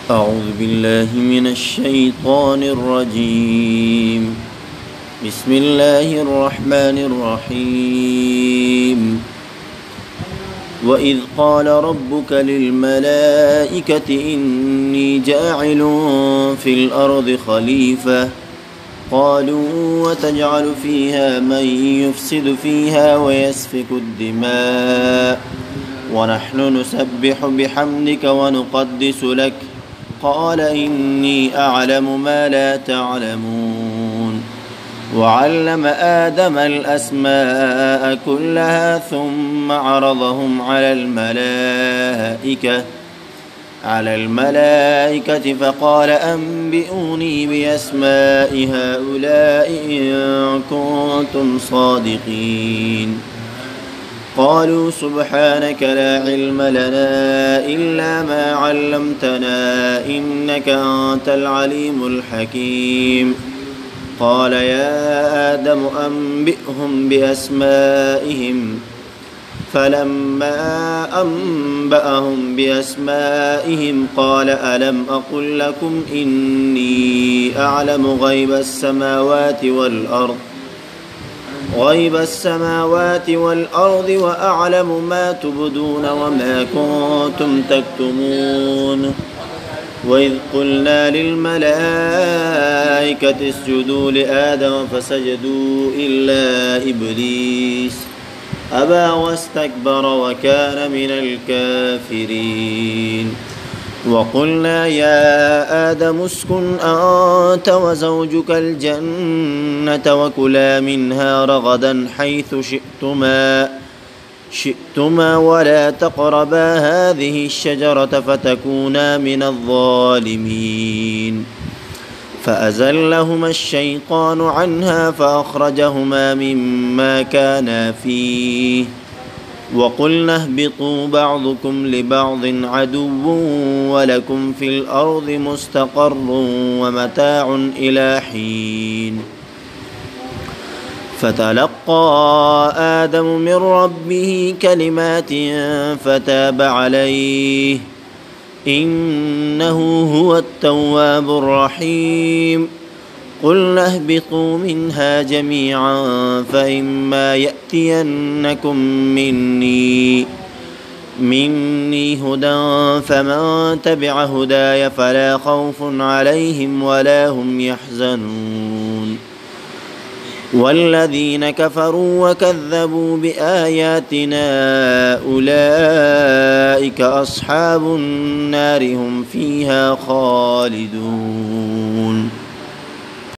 أعوذ بالله من الشيطان الرجيم. بسم الله الرحمن الرحيم. وإذ قال ربك للملائكة إني جاعل في الأرض خليفة قالوا وتجعل فيها من يفسد فيها ويسفك الدماء ونحن نسبح بحمدك ونقدس لك قال إني أعلم ما لا تعلمون. وعلم آدم الأسماء كلها ثم عرضهم على الملائكة فقال أنبئوني بأسماء هؤلاء إن كنتم صادقين. قالوا سبحانك لا علم لنا إلا ما علمتنا إنك أنت العليم الحكيم. قال يا آدم أنبئهم بأسمائهم فلما أنبأهم بأسمائهم قال ألم أقل لكم إني أعلم غيب السماوات والأرض وأعلم ما تبدون وما كنتم تكتمون. وإذ قلنا للملائكة اسجدوا لآدم فسجدوا إلا إبليس أبى واستكبر وكان من الكافرين. وقلنا يا آدم اسكن أنت وزوجك الجنة وكلا منها رغدا حيث شئتما ولا تقربا هذه الشجرة فتكونا من الظالمين. فأزلهما الشيطان عنها فأخرجهما مما كانا فيه وقلنا اهبطوا بعضكم لبعض عدو ولكم في الأرض مستقر ومتاع إلى حين. فتلقى آدم من ربه كلمات فتاب عليه إنه هو التواب الرحيم. قلنا اهبطوا منها جميعا فإما يأتينكم مني هدى فمن تبع هداي فلا خوف عليهم ولا هم يحزنون. والذين كفروا وكذبوا بآياتنا أولئك أصحاب النار هم فيها خالدون.